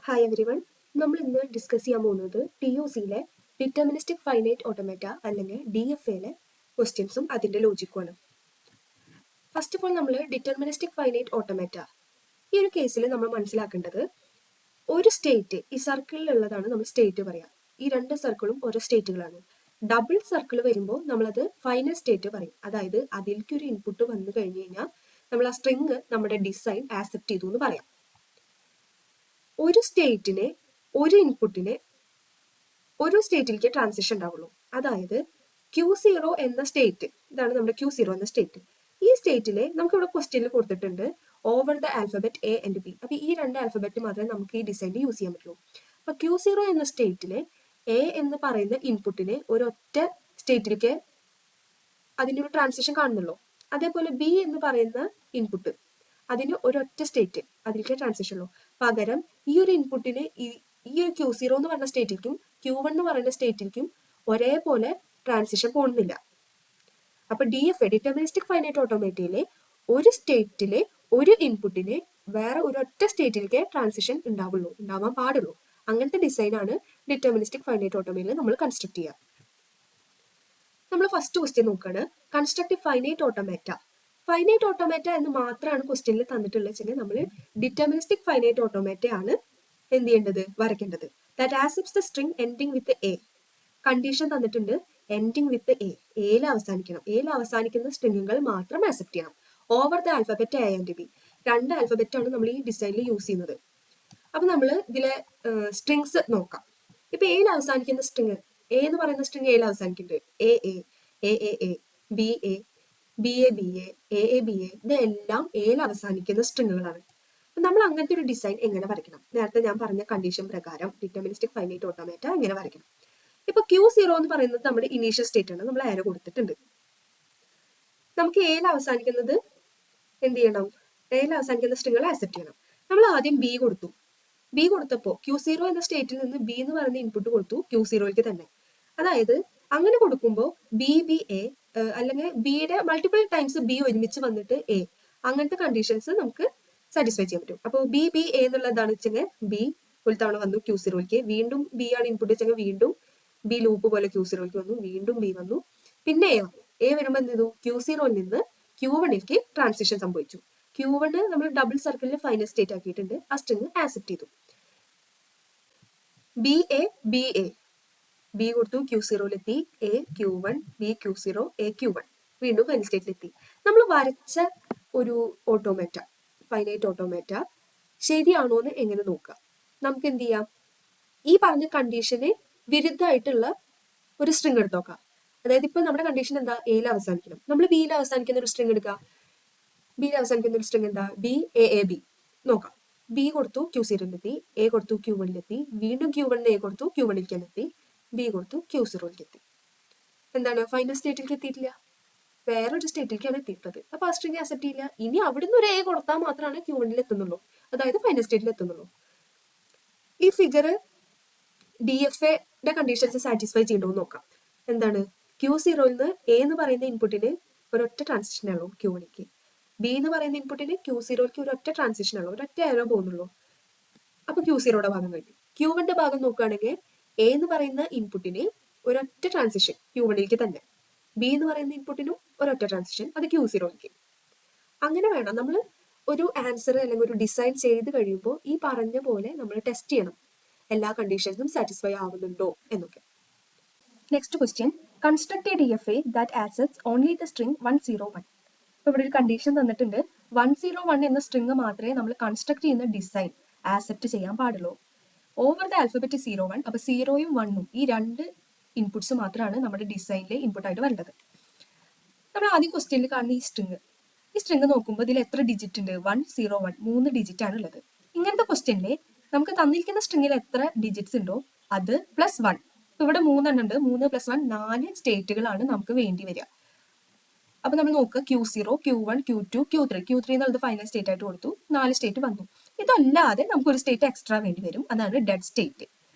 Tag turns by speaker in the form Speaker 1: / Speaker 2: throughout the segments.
Speaker 1: Hi every one. നമ്മൾ ഇന്ന് discuss ചെയ്യാൻ പോകുന്നത് TOCയിലെ ഡിറ്റർമിനിസ്റ്റിക് ഫൈനൈറ്റ് ഓട്ടോമാറ്റ അല്ലെങ്കിൽ DFAയിലെ ക്വസ്റ്റ്യൻസും അതിൻ്റെ ലോജിക്കുമാണ്. ഫസ്റ്റ് ഓഫ് ഓൾ നമ്മൾ ഡിറ്റർമിനിസ്റ്റിക് ഫൈനൈറ്റ് ഓട്ടോമാറ്റ ഈ ഒരു കേസിൽ നമ്മൾ മനസ്സിലാക്കേണ്ടത് ഒരു സ്റ്റേറ്റ്, ഈ സർക്കിളിലുള്ളതാണ് നമ്മൾ സ്റ്റേറ്റ് പറയാം. ഈ രണ്ട് സർക്കിളും ഓരോ സ്റ്റേറ്റുകളാണ്. ഡബിൾ സർക്കിൾ വരുമ്പോൾ നമ്മളത് ഫൈനൽ സ്റ്റേറ്റ് പറയും. അതായത് അതിലേക്ക് ഒരു ഇൻപുട്ട് വന്നു കഴിഞ്ഞ് കഴിഞ്ഞാൽ നമ്മൾ ആ സ്ട്രിങ് നമ്മുടെ ഡിസൈൻ ആക്സെപ്റ്റ് ചെയ്തു എന്ന് പറയാം. ഒരു സ്റ്റേറ്റിനെ ഒരു ഇൻപുട്ടിനെ ഒരു സ്റ്റേറ്റിലേക്ക് ട്രാൻസിഷൻ ഉണ്ടാവുള്ളൂ. അതായത് Q0 എന്ന സ്റ്റേറ്റ്, ഇതാണ് നമ്മുടെ Q0 എന്ന സ്റ്റേറ്റ്. ഈ സ്റ്റേറ്റിലെ നമുക്ക് ഇവിടെ ക്വസ്റ്റ്യനിൽ കൊടുത്തിട്ടുണ്ട് over the alphabet A and B. അപ്പൊ ഈ രണ്ട് ആൽഫബറ്റ് മാത്രമേ നമുക്ക് ഈ ഡിസൈനിൽ യൂസ് ചെയ്യാൻ പറ്റുള്ളൂ. അപ്പൊ Q0 എന്ന സ്റ്റേറ്റിലെ A എന്ന് പറയുന്ന ഇൻപുട്ടിനെ ഒരൊറ്റ സ്റ്റേറ്റിലേക്ക് അതിൻ്റെ ഒരു ട്രാൻസിഷൻ കാണുന്നുള്ളൂ. അതേപോലെ B എന്ന് പറയുന്ന ഇൻപുട്ട്, അതിന് ഒരൊറ്റ സ്റ്റേറ്റ്, അതിലേക്ക് ട്രാൻസിഷൻ ഉള്ളൂ. പകരം ഈ ഒരു ഇൻപുട്ടിന് ഈ ഒരു Q0 എന്ന് പറഞ്ഞ സ്റ്റേറ്റിലേക്കും Q1 എന്ന് പറയുന്ന സ്റ്റേറ്റിലേക്കും ഒരേപോലെ ട്രാൻസിഷൻ പോകുന്നില്ല. അപ്പൊ DFA ഡിറ്റർമിനിസ്റ്റിക് ഫൈനൈറ്റ് ഓട്ടോമാറ്റയിലെ ഒരു സ്റ്റേറ്റിലെ ഒരു ഇൻപുട്ടിനെ വേറെ ഒരൊറ്റ സ്റ്റേറ്റിലേക്ക് ട്രാൻസിഷൻ ഉണ്ടാവാൻ പാടുള്ളൂ. അങ്ങനത്തെ ഡിസൈനാണ് ഡിറ്റർമിനിസ്റ്റിക് ഫൈനൈറ്റ് ഓട്ടോമാറ്റയിൽ നമ്മൾ കൺസ്ട്രക്ട് ചെയ്യുക. നമ്മൾ ഫസ്റ്റ് ക്വസ്റ്റ്യൻ നോക്കുകയാണ്, construct finite automata. Finite automata എന്ന് മാത്രമാണ് ക്വസ്റ്റ്യനിൽ തന്നിട്ടുള്ളത് വെച്ചാൽ നമ്മൾ ഡിറ്റർമിനിസ്റ്റിക് ഫൈനൈറ്റ് ഓട്ടോമാറ്റ ആണ് എന്ത് ചെയ്യേണ്ടത്, വരയ്ക്കേണ്ടത്. That accepts the string ending with A. Condition തന്നിട്ടുണ്ട് എൻഡിങ് വിത്ത് എ, എയിൽ അവസാനിക്കണം. എയിൽ അവസാനിക്കുന്ന സ്ട്രിങ്ങുകൾ മാത്രം ആക്സെപ്റ്റ് ചെയ്യണം. Over the alphabet A and B. രണ്ട് ആൽഫബറ്റ് ആണ് നമ്മൾ ഈ ഡിസൈനിൽ യൂസ് ചെയ്യുന്നത്. അപ്പൊ നമ്മൾ ഇതിലെ സ്ട്രിങ്സ് നോക്കാം. ഇപ്പൊ എയിൽ അവസാനിക്കുന്ന സ്ട്രിങ്, എ എന്ന് പറയുന്ന സ്ട്രിങ് എയിൽ അവസാനിക്കുന്നുണ്ട്. A B A B A ഇതെല്ലാം എയിൽ അവസാനിക്കുന്ന സ്ട്രിങ്ങുകളാണ്. നമ്മൾ അങ്ങനത്തെ ഒരു ഡിസൈൻ എങ്ങനെ വരയ്ക്കണം? നേരത്തെ ഞാൻ പറഞ്ഞ കണ്ടീഷൻ പ്രകാരം ഡിറ്റർമിനിസ്റ്റിക് ഫൈനൈറ്റ് ഓട്ടോമാറ്റ എങ്ങനെ വരയ്ക്കണം? ഇപ്പൊ Q0 എന്ന് പറയുന്നത് നമ്മുടെ ഇനീഷ്യൽ സ്റ്റേറ്റ് ആണ്, നമ്മൾ ആരോ കൊടുത്തിട്ടുണ്ട്. നമുക്ക് എയിൽ അവസാനിക്കുന്നത് എന്ത് ചെയ്യണം? എയിൽ അവസാനിക്കുന്ന സ്ട്രിങ്ങുകൾ ആക്സെപ്റ്റ് ചെയ്യണം. നമ്മൾ ആദ്യം B കൊടുത്തു. B കൊടുത്തപ്പോൾ Q0 എന്ന സ്റ്റേറ്റിൽ നിന്ന് B എന്ന് പറയുന്ന ഇൻപുട്ട് കൊടുത്തു Q0ക്ക് തന്നെ. അതായത് അങ്ങനെ കൊടുക്കുമ്പോൾ A അല്ലെങ്കിൽ ബിയുടെ മൾട്ടിപ്പിൾ ടൈംസ് B ഒരുമിച്ച് വന്നിട്ട് A, അങ്ങനത്തെ കണ്ടീഷൻസ് നമുക്ക് സാറ്റിസ്ഫൈ ചെയ്യാൻ പറ്റും. അപ്പോൾ B A എന്നുള്ളതാണ് വെച്ചെങ്കിൽ B ഒരു തവണ വന്നു Q0ക്ക്, വീണ്ടും B ആണ് ഇൻപുട്ട് വെച്ചെങ്കിൽ വീണ്ടും B ലൂപ്പ് പോലെ Q0ക്ക് വന്നു, വീണ്ടും B വന്നു, പിന്നെ A വന്നു. A വരുമ്പോൾ എന്ത് ചെയ്തു? Q0ൽ നിന്ന് Q1ലേക്ക് ട്രാൻസിഷൻ സംഭവിച്ചു. Q1 നമ്മൾ ഡബിൾ സർക്കിളിൽ ഫൈനൽ സ്റ്റേറ്റ് ആക്കിയിട്ടുണ്ട്. ആ സ്ട്രിങ് ആക്സെപ്റ്റ് ചെയ്തു. B കൊടുത്തു Q0ലെത്തി, A Q1, B Q0, A Q1, വീണ്ടും ഫൈനൽ സ്റ്റേറ്റിലെത്തി. നമ്മൾ വരച്ച ഒരു ഓട്ടോമാറ്റ, ഫൈനൈറ്റ് ഓട്ടോമാറ്റ ശരിയാണോ എന്ന് എങ്ങനെ നോക്കുക? നമുക്ക് എന്ത് ചെയ്യാം, ഈ പറഞ്ഞ കണ്ടീഷന് വിരുദ്ധമായിട്ടുള്ള ഒരു സ്ട്രിങ് എടുത്ത് നോക്കാം. അതായത് ഇപ്പൊ നമ്മുടെ കണ്ടീഷൻ എന്താ? എയിൽ അവസാനിക്കണം. നമ്മൾ ബിയിൽ അവസാനിക്കുന്ന ഒരു സ്ട്രിങ് എടുക്കുക. ബിയിൽ അവസാനിക്കുന്ന ഒരു സ്ട്രിങ് എന്താ? B നോക്കാം. B കൊടുത്തു Q0ലെത്തി, A കൊടുത്തു Q1ലെത്തി, വീണ്ടും Q1 A കൊടുത്തു Q1ലെത്തി, B കൊടുത്തു Q0ലെത്തി. എന്താണ്? ഫൈനൽ സ്റ്റേറ്റിലേക്ക് എത്തിയിട്ടില്ല, വേറൊരു സ്റ്റേറ്റിലേക്കാണ് എത്തിയിട്ടുള്ളത്. അപ്പൊ ആ സ്ട്രിങ് ആക്സെപ്റ്റ് ചെയ്യില്ല. ഇനി അവിടുന്ന് ഒരു A കൊടുത്താൽ മാത്രമാണ് Q1ൽ എത്തുന്നുള്ളൂ, അതായത് ഫൈനൽ സ്റ്റേറ്റിൽ എത്തുന്നുള്ളൂ. ഈ ഫിഗർ DFAയുടെ കണ്ടീഷൻസ് സാറ്റിസ്ഫൈ ചെയ്യണ്ടോ എന്ന് നോക്കാം. എന്താണ്? Q0ൽ നിന്ന് A എന്ന് പറയുന്ന ഇൻപുട്ടിന് ഒരൊറ്റ ട്രാൻസിഷൻ ആണോ Q1ലേക്ക്, B എന്ന് പറയുന്ന ഇൻപുട്ടിന് Q0ക്ക് ഒരൊറ്റ ട്രാൻസിഷൻ ആണോ, ഒരൊറ്റ ആരോ പോകുന്നുള്ളൂ. അപ്പൊ Q0യുടെ ഭാഗം കഴിഞ്ഞു. Q1ന്റെ ഭാഗം നോക്കുകയാണെങ്കിൽ A എന്ന് പറയുന്ന ഇൻപുട്ടിന് ഒരൊറ്റ ട്രാൻസിഷൻ Q1ലേക്ക് തന്നെ, B എന്ന് പറയുന്ന ഇൻപുട്ടിനും ഒരൊറ്റ ട്രാൻസിഷൻ, അത് Q0ലേക്ക്. അങ്ങനെ വേണം നമ്മൾ ഒരു ആൻസർ അല്ലെങ്കിൽ ഒരു ഡിസൈൻ ചെയ്ത് കഴിയുമ്പോൾ ഈ പറഞ്ഞ പോലെ നമ്മൾ ടെസ്റ്റ് ചെയ്യണം എല്ലാ കണ്ടീഷൻസും സാറ്റിസ്ഫൈ ആവുന്നുണ്ടോ എന്നൊക്കെ. Next question, construct A DFA that accepts only the string 101. ഇപ്പൊ ഇവിടെ ഒരു കണ്ടീഷൻ തന്നിട്ടുണ്ട്, 101 എന്ന സ്ട്രിംഗ് മാത്രമേ നമ്മൾ കൺസ്ട്രക്ട് ചെയ്യുന്ന ഡിസൈൻ ആക്സെപ്റ്റ് ചെയ്യാൻ പാടുള്ളൂ. Over the alphabet 01. അപ്പൊ 0യും 1ഉം ഈ രണ്ട് ഇൻപുട്സ് മാത്രമാണ് നമ്മുടെ ഡിസൈനിലെ ഇൻപുട്ട് ആയിട്ട് വരേണ്ടത്. നമ്മൾ ആദ്യം ക്വസ്റ്റ്യനിൽ കാണുന്ന ഈ സ്ട്രിംഗ് നോക്കുമ്പോൾ ഇതിൽ എത്ര ഡിജിറ്റ് ഉണ്ട്? 101, 3 ഡിജിറ്റ് ആണ് ഉള്ളത്. ഇങ്ങനത്തെ ക്വസ്റ്റ്യനിൽ നമുക്ക് തന്നിരിക്കുന്ന സ്ട്രിംഗിൽ എത്ര ഡിജിറ്റ്സ് ഉണ്ടോ അത് +1. ഇവിടെ 3 എണ്ണം ഉണ്ട്. 3 + 1 4 സ്റ്റേറ്റുകളാണ് നമുക്ക് വേണ്ടി വരിക. അപ്പൊ നമ്മൾ നോക്കുക, Q0, Q1, Q2, Q3 എന്നുള്ളത് ഫൈനൽ സ്റ്റേറ്റ് ആയിട്ട് കൊടുത്തു. 4 സ്റ്റേറ്റ് വന്നു. ഇതല്ലാതെ നമുക്ക് ഒരു സ്റ്റേറ്റ് എക്സ്ട്രാ വേണ്ടി വരും, അതാണ് ഡെഡ് സ്റ്റേറ്റ്.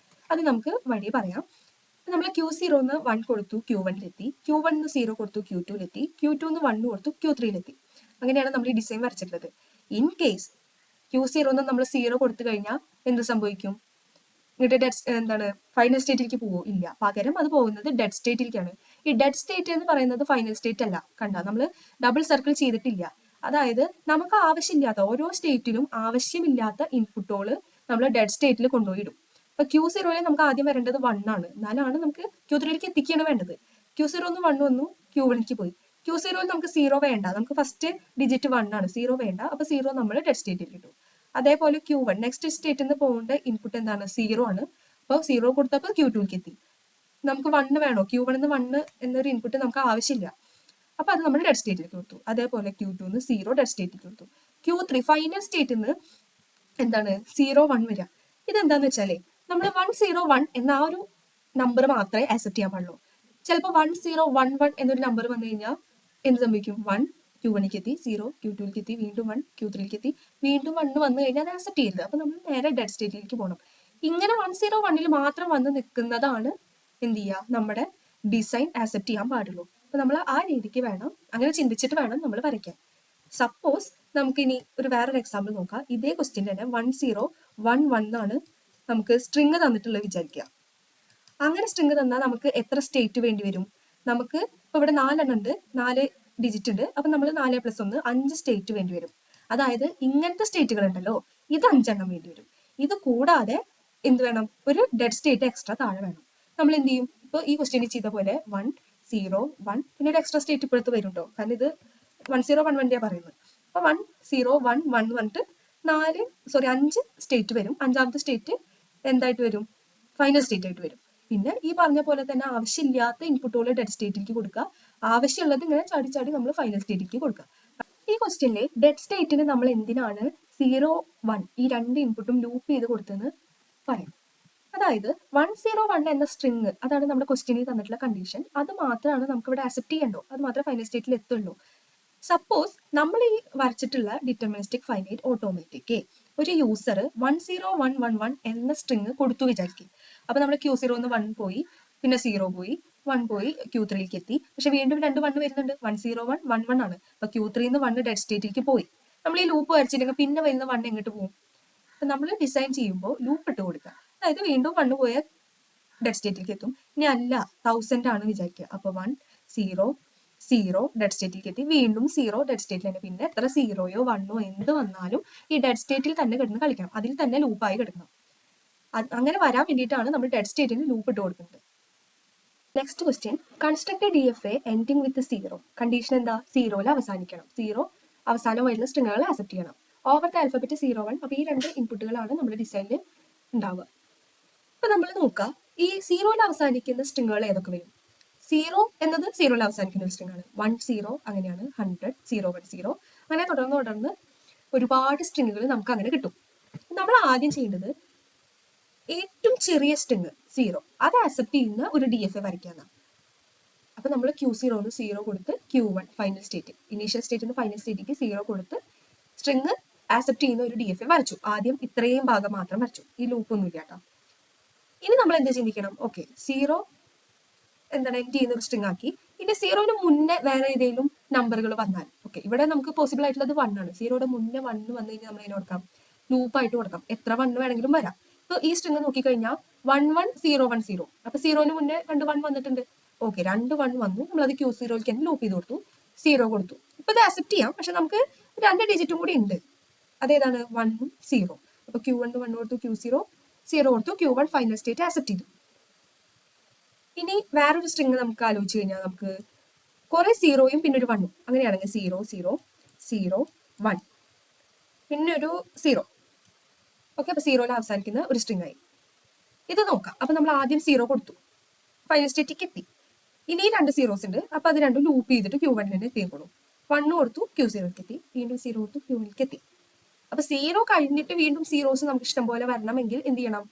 Speaker 1: അത് നമുക്ക് വഴി പറയാം. നമ്മൾ Q0 ന്ന് 1 കൊടുത്തു Q1ലെത്തി, Q1 ന്ന് 0 കൊടുത്തു Q2ലെത്തി, Q2 ന്ന് 1 കൊടുത്തു Q3ലെത്തി. അങ്ങനെയാണ് നമ്മൾ ഈ ഡിസൈൻ വരച്ചിട്ടുള്ളത്. ഇൻ കേസ് Q0 നമ്മൾ 0 കൊടുത്തു കഴിഞ്ഞാൽ എന്ത് സംഭവിക്കും? എന്നിട്ട് എന്താണ് ഫൈനൽ സ്റ്റേറ്റിലേക്ക് പോവോ? ഇല്ല. പകരം അത് പോകുന്നത് ഡെഡ് സ്റ്റേറ്റിലേക്കാണ്. ഈ ഡെഡ് സ്റ്റേറ്റ് എന്ന് പറയുന്നത് ഫൈനൽ സ്റ്റേറ്റ് അല്ല. കണ്ട, നമ്മൾ ഡബിൾ സർക്കിൾ ചെയ്തിട്ടില്ല. അതായത് നമുക്ക് ആവശ്യമില്ലാത്ത ഓരോ സ്റ്റേറ്റിലും ആവശ്യമില്ലാത്ത ഇൻപുട്ടുകൾ നമ്മൾ ഡെഡ് സ്റ്റേറ്റിൽ കൊണ്ടുപോയിടും. ഇപ്പൊ Q0 നമുക്ക് ആദ്യം വരേണ്ടത് 1 ആണ്. എന്നാലാണ് നമുക്ക് Q3ലേക്ക് എത്തിക്കുകയാണ് വേണ്ടത്. Q0 1 വന്നു, Q1ലേക്ക് പോയി. Q0 നമുക്ക് 0 വേണ്ട, നമുക്ക് ഫസ്റ്റ് ഡിജിറ്റ് 1 ആണ്, 0 വേണ്ട. അപ്പൊ 0 നമ്മൾ ഡെഡ് സ്റ്റേറ്റിൽ ഇട്ടു. അതേപോലെ Q1 നെക്സ്റ്റ് സ്റ്റേറ്റിൽ നിന്ന് പോകേണ്ട ഇൻപുട്ട് എന്താണ്? 0 ആണ്. അപ്പോൾ 0 കൊടുത്തപ്പോൾ Q2ലേക്ക് എത്തി. നമുക്ക് 1 വേണോ? Q1 1 എന്നൊരു ഇൻപുട്ട് നമുക്ക് ആവശ്യമില്ല. അപ്പൊ അത് നമ്മൾ ഡെഡ് സ്റ്റേറ്റിലേക്ക് കൊടുത്തു. അതേപോലെ Q2 0 ഡെഡ് സ്റ്റേറ്റിലേക്ക് കൊടുത്തു. Q3 ഫൈനൽ സ്റ്റേറ്റിൽ നിന്ന് എന്താണ് 0 1 വരിക. ഇതെന്താന്ന് വെച്ചാലേ നമ്മൾ 1 0 1 എന്ന ആ ഒരു നമ്പർ മാത്രമേ ആക്സെപ്റ്റ് ചെയ്യാൻ പാടുള്ളൂ. ചിലപ്പോൾ 1 0 1 1 എന്നൊരു നമ്പർ വന്നു കഴിഞ്ഞാൽ എന്ത് സംഭവിക്കും? 1 Q1ലേക്ക് എത്തി, 0 Q2ലേക്ക് എത്തി, വീണ്ടും 1 Q3ലേക്ക് എത്തി, വീണ്ടും 1 വന്നു കഴിഞ്ഞാൽ അത് ആക്സെപ്റ്റ് ചെയ്യരുത്. അപ്പൊ നമ്മൾ നേരെ ഡെഡ് സ്റ്റേറ്റിലേക്ക് പോകണം. ഇങ്ങനെ 1 0 1 മാത്രം വന്ന് നിൽക്കുന്നതാണ് എന്ത് ചെയ്യുക? നമ്മുടെ ഡിസൈൻ ആക്സെപ്റ്റ് ചെയ്യാൻ പാടുള്ളൂ. അപ്പൊ നമ്മൾ ആ രീതിക്ക് വേണം, അങ്ങനെ ചിന്തിച്ചിട്ട് വേണം നമ്മൾ വരയ്ക്കാൻ. സപ്പോസ് നമുക്കിനി ഒരു വേറൊരു എക്സാമ്പിൾ നോക്കാം. ഇതേ ക്വസ്റ്റ്യൻ തന്നെ 1 0 1 1 ആണ് നമുക്ക് സ്ട്രിങ് തന്നിട്ടുള്ളത് വിചാരിക്കുക. അങ്ങനെ സ്ട്രിങ് തന്നാൽ നമുക്ക് എത്ര സ്റ്റേറ്റ് വേണ്ടി വരും? നമുക്ക് ഇപ്പൊ ഇവിടെ 4 എണ്ണം ഉണ്ട്, 4 ഡിജിറ്റ് ഉണ്ട്. അപ്പൊ നമ്മൾ 4 + 1 5 സ്റ്റേറ്റ് വേണ്ടി വരും. അതായത് ഇങ്ങനത്തെ സ്റ്റേറ്റുകൾ ഉണ്ടല്ലോ, ഇത് 5 എണ്ണം വേണ്ടി വരും. ഇത് കൂടാതെ എന്ത് വേണം? ഒരു ഡെഡ് സ്റ്റേറ്റ് എക്സ്ട്രാ താഴെ വേണം. നമ്മൾ എന്ത് ചെയ്യും? ഇപ്പൊ ഈ ക്വസ്റ്റ്യനിൽ ചെയ്ത പോലെ 1 0 1 പിന്നെ ഒരു എക്സ്ട്രാ സ്റ്റേറ്റ് ഇപ്പോഴത്തെ വരും കേട്ടോ, കാരണം ഇത് 1 0 1 1 പറയുന്നത്. അപ്പൊ 1 0 1 1 വന്നിട്ട് 5 സ്റ്റേറ്റ് വരും. അഞ്ചാമത്തെ സ്റ്റേറ്റ് എന്തായിട്ട് വരും? ഫൈനൽ സ്റ്റേറ്റ് ആയിട്ട് വരും. പിന്നെ ഈ പറഞ്ഞ പോലെ തന്നെ ആവശ്യമില്ലാത്ത ഇൻപുട്ടുകൾ ഡെഡ് സ്റ്റേറ്റിലേക്ക് കൊടുക്കുക, ആവശ്യമുള്ളത് ഇങ്ങനെ ചാടി ചാടി നമ്മൾ ഫൈനൽ സ്റ്റേറ്റിലേക്ക് കൊടുക്കുക. ഈ ക്വസ്റ്റ്യനിലെ ഡെഡ് സ്റ്റേറ്റിന് നമ്മൾ എന്തിനാണ് 0 1 ഈ രണ്ട് ഇൻപുട്ടും ലൂപ്പ് ചെയ്ത് കൊടുത്തതെന്ന് പറയാം. അതായത് 1 0 1 എന്ന സ്ട്രിങ്, അതാണ് നമ്മുടെ ക്വസ്റ്റ്യനിൽ തന്നിട്ടുള്ള കണ്ടീഷൻ. അത് മാത്രമാണ് നമുക്ക് ഇവിടെ ആക്സെപ്റ്റ് ചെയ്യണ്ടോ, അത് മാത്രമേ ഫൈനൽ സ്റ്റേറ്റിൽ എത്തുള്ളൂ. സപ്പോസ് നമ്മൾ ഈ വരച്ചിട്ടുള്ള ഡിറ്റർമിനിസ്റ്റിക് ഫൈനൈറ്റ് ഓട്ടോമാറ്റിക് ഒരു യൂസർ 1 0 1 1 1 എന്ന സ്ട്രിങ് കൊടുത്തു വിചാരിക്കും. അപ്പൊ നമ്മൾ Q0 1 പോയി, പിന്നെ 0 പോയി, 1 പോയി, Q3ലേക്ക് എത്തി. പക്ഷെ വീണ്ടും 2 1 വരുന്നുണ്ട്. 1 0 1 1 1 ആണ്. അപ്പൊ Q3 1 ഡെഡ് സ്റ്റേറ്റിലേക്ക് പോയി. നമ്മൾ ഈ ലൂപ്പ് വരച്ചില്ലെങ്കിൽ പിന്നെ വരുന്ന 1 എങ്ങോട്ട് പോകും? അപ്പൊ നമ്മൾ ഡിസൈൻ ചെയ്യുമ്പോൾ ലൂപ്പ് ഇട്ട് കൊടുക്കുക. അതായത് വീണ്ടും 1 പോയ ഡെഡ് സ്റ്റേറ്റിലേക്ക് എത്തും. ഇനി അല്ല 1000 ആണ് വിചാരിക്കുക. അപ്പൊ 1 0 0 ഡെഡ് സ്റ്റേറ്റിലേക്ക് എത്തി, വീണ്ടും 0 ഡെഡ് സ്റ്റേറ്റിൽ തന്നെ. പിന്നെ എത്ര 0യോ 1ഓ എന്ത് വന്നാലും ഈ ഡെഡ് സ്റ്റേറ്റിൽ തന്നെ കിടന്ന് കളിക്കണം, അതിൽ തന്നെ ലൂപ്പായി കിടക്കണം. അങ്ങനെ വരാൻ വേണ്ടിയിട്ടാണ് നമ്മൾ ഡെഡ് സ്റ്റേറ്റിന് ലൂപ്പ് ഇട്ട് കൊടുക്കുന്നത്. Next question, construct A DFA ending with 0. Condition എന്താ? 0യിൽ അവസാനിക്കണം. 0 അവസാനം വരുന്ന സ്ട്രിങ്ങുകൾ ആക്സെപ്റ്റ് ചെയ്യണം. Over the alphabet 0 1. അപ്പൊ ഈ രണ്ട് ഇൻപുട്ടുകളാണ് നമ്മുടെ ഡിസൈനിൽ ഉണ്ടാവുക. അപ്പൊ നമ്മൾ നോക്കാം, ഈ 0യിൽ അവസാനിക്കുന്ന സ്ട്രിങ്ങുകൾ ഏതൊക്കെ വരും? 0 എന്നത് 0യിൽ അവസാനിക്കുന്ന ഒരു സ്ട്രിങ് ആണ്. 1 0 അങ്ങനെയാണ്, 100 0 1 0 അങ്ങനെ തുടർന്ന് ഒരുപാട് സ്ട്രിങ്ങുകൾ നമുക്ക് അങ്ങനെ കിട്ടും. നമ്മൾ ആദ്യം ചെയ്യേണ്ടത് ഏറ്റവും ചെറിയ സ്ട്രിങ് 0 അത് ആക്സെപ്റ്റ് ചെയ്യുന്ന ഒരു DFA വരയ്ക്കാനാണ്. അപ്പൊ നമ്മൾ Q0 0 കൊടുത്ത് Q1 ഫൈനൽ സ്റ്റേറ്റ്, ഇനീഷ്യൽ സ്റ്റേറ്റിൽ നിന്ന് ഫൈനൽ സ്റ്റേറ്റിലേക്ക് 0 കൊടുത്ത് സ്ട്രിങ് ആക്സെപ്റ്റ് ചെയ്യുന്ന ഒരു DFA വരച്ചു. ആദ്യം ഇത്രയും ഭാഗം മാത്രം വരച്ചു, ഈ ലൂപ്പ് ഒന്നും ഇല്ല കേട്ടോ. ഇനി നമ്മൾ എന്ത് ചിന്തിക്കണം? ഓക്കെ, 0 എന്താണ് എൻഡ് ചെയ്യുന്ന ഒരു സ്ട്രിങ് ആക്കി. ഇനി 0ന് മുന്നേ വേറെ ഏതെങ്കിലും നമ്പറുകൾ വന്നാൽ, ഓക്കെ ഇവിടെ നമുക്ക് പോസിബിൾ ആയിട്ടുള്ളത് 1 ആണ്. 0യുടെ മുന്നേ 1 വന്നു കഴിഞ്ഞാൽ നമ്മൾ അതിന് കൊടുക്കാം, ലൂപ്പായിട്ട് കൊടുക്കാം, എത്ര 1 വേണമെങ്കിലും വരാം. ഇപ്പൊ ഈ സ്ട്രിങ് നോക്കിക്കഴിഞ്ഞാൽ 1 1 0 1 0. അപ്പൊ 0ന് മുന്നേ 2 1 വന്നിട്ടുണ്ട്. ഓക്കെ, 2 1 വന്നു, നമ്മൾ അത് Q0ക്ക് തന്നെ ലൂപ്പ് ചെയ്ത് കൊടുത്തു, 0 കൊടുത്തു. ഇപ്പൊ ഇത് ആക്സെപ്റ്റ് ചെയ്യാം, പക്ഷെ നമുക്ക് 2 ഡിജിറ്റും കൂടി ഉണ്ട്. അതേതാണ്? 1 0. അപ്പൊ Q1 1 കൊടുത്തു, Q0 0 കൊടുത്തു, Q1 ഫൈനൽ സ്റ്റേറ്റ് ആക്സെപ്റ്റ് ചെയ്തു. ഇനി വേറൊരു സ്ട്രിങ് നമുക്ക് ആലോചിച്ച് കഴിഞ്ഞാൽ നമുക്ക് കുറെ 0യും പിന്നെ ഒരു 1ഉം, അങ്ങനെയാണെങ്കിൽ 0 0 0 1 പിന്നെ ഒരു 0. ഓക്കെ, അപ്പൊ 0യിൽ അവസാനിക്കുന്ന ഒരു സ്ട്രിങ് ആയി. ഇത് നോക്കാം. അപ്പൊ നമ്മൾ ആദ്യം 0 കൊടുത്തു, ഫൈനൽ സ്റ്റേറ്റിലേക്ക് എത്തി. ഇനി 2 സീറോസ് ഉണ്ട്, അപ്പൊ അത് രണ്ടും ലൂപ്പ് ചെയ്തിട്ട് Q1 തന്നെ എത്തിക്കോളൂ. 1 കൊടുത്തു, Q0ക്ക് എത്തി, വീണ്ടും 0 കൊടുത്തു, Q1ക്ക് എത്തി. അപ്പൊ 0 കഴിഞ്ഞിട്ട് വീണ്ടും സീറോസ് നമുക്ക് ഇഷ്ടം പോലെ വരണമെങ്കിൽ എന്ത് ചെയ്യണം?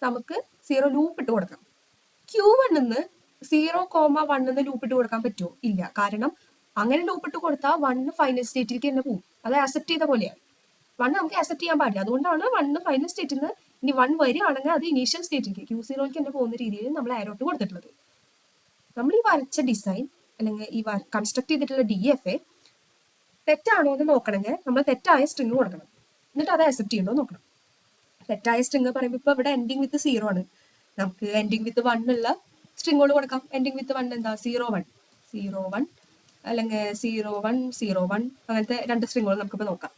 Speaker 1: നമുക്ക് 0 ലൂപ്പ് ഇട്ട് കൊടുക്കാം. Q1 0, 1 ലൂപ്പ് ഇട്ട് കൊടുക്കാൻ പറ്റുമോ? ഇല്ല. കാരണം അങ്ങനെ ലൂപ്പ് ഇട്ട് കൊടുത്താൽ 1 ഫൈനൽ സ്റ്റേറ്റിലേക്ക് തന്നെ പോകും. അത് ആക്സെപ്റ്റ് ചെയ്ത പോലെയാണ്. 1 നമുക്ക് ആക്സെപ്റ്റ് ചെയ്യാൻ പാടില്ല. അതുകൊണ്ടാണ് 1 ഫൈനൽ സ്റ്റേറ്റിൽ നിന്ന് ഇനി 1 വരികയാണെങ്കിൽ അത് ഇനീഷ്യൽ സ്റ്റേറ്റിലേക്ക് Q0ക്ക് തന്നെ പോകുന്ന രീതിയിൽ നമ്മൾ ആരോട്ട് കൊടുത്തിട്ടുള്ളത്. നമ്മൾ ഈ വരച്ച ഡിസൈൻ അല്ലെങ്കിൽ ഈ കൺസ്ട്രക്ട് ചെയ്തിട്ടുള്ള DFA തെറ്റാണോ എന്ന് നോക്കണമെങ്കിൽ നമ്മൾ തെറ്റായ സ്ട്രിങ് കൊടുക്കണം. എന്നിട്ട് അത് ആക്സെപ്റ്റ് ചെയ്യണ്ടോ നോക്കണം. തെറ്റായ സ്ട്രിങ് പറയുമ്പോൾ ഇപ്പോൾ ഇവിടെ എൻഡിങ് വിത്ത് 0 ആണ്. നമുക്ക് എൻഡിങ് വിത്ത് 1 ഉള്ള സ്ട്രിങ്ങുകൾ കൊടുക്കാം. എൻഡിങ് വിത്ത് 1 എന്താ 0 1 അല്ലെങ്കിൽ 0 1 അങ്ങനത്തെ 2 സ്ട്രിങ്ങുകൾ നമുക്കിപ്പോൾ നോക്കാം.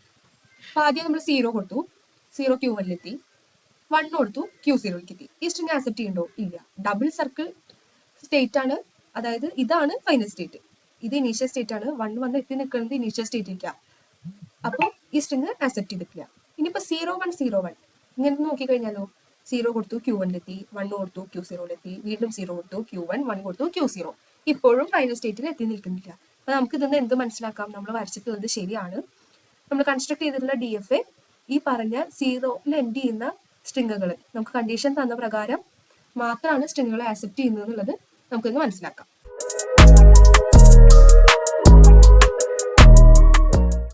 Speaker 1: അപ്പോൾ ആദ്യം നമ്മൾ 0 കൊടുത്തു, 0 Q1ലെത്തി, 1 കൊടുത്തു, Q0ലേക്ക് എത്തി. ഈ സ്ട്രിങ് ആക്സെപ്റ്റ് ചെയ്യണ്ടോ? ഇല്ല. ഡബിൾ സർക്കിൾ സ്റ്റേറ്റ് ആണ്, അതായത് ഇതാണ് ഫൈനൽ സ്റ്റേറ്റ്, ഇത് ഇനീഷ്യൽ സ്റ്റേറ്റ് ആണ്. 1 വന്ന് എത്തി നിൽക്കുന്നത് ഇനീഷ്യൽ സ്റ്റേറ്റിലേക്കാണ്. അപ്പോൾ ഈ സ്ട്രിങ് ആക്സെപ്റ്റ് ചെയ്തിട്ടില്ല. ഇനിയിപ്പോൾ 0 1 ഇങ്ങനെ നോക്കിക്കഴിഞ്ഞാലോ, 0 കൊടുത്തു Q1ലെത്തി, 1 കൊടുത്തു Q0ലെത്തി, വീണ്ടും 0 കൊടുത്തു Q1, 1 കൊടുത്തു Q0, ഇപ്പോഴും ഫൈനൽ സ്റ്റേറ്റിൽ എത്തി നിൽക്കുന്നില്ല. അപ്പൊ നമുക്ക് ഇതിന്ന് എന്ത് മനസ്സിലാക്കാം? നമ്മൾ വരച്ചിട്ടുള്ളത് ശരിയാണ്. നമ്മൾ കൺസ്ട്രക്ട് ചെയ്തിട്ടുള്ള DFA ഈ പറഞ്ഞ 0ൽ എൻഡ് ചെയ്യുന്ന സ്ട്രിങ്ങുകൾ നമുക്ക് കണ്ടീഷൻ തന്ന പ്രകാരം മാത്രമാണ് സ്ട്രിങ്ങുകളെ ആക്സെപ്റ്റ് ചെയ്യുന്നത് എന്നുള്ളത് നമുക്കിന്ന് മനസ്സിലാക്കാം.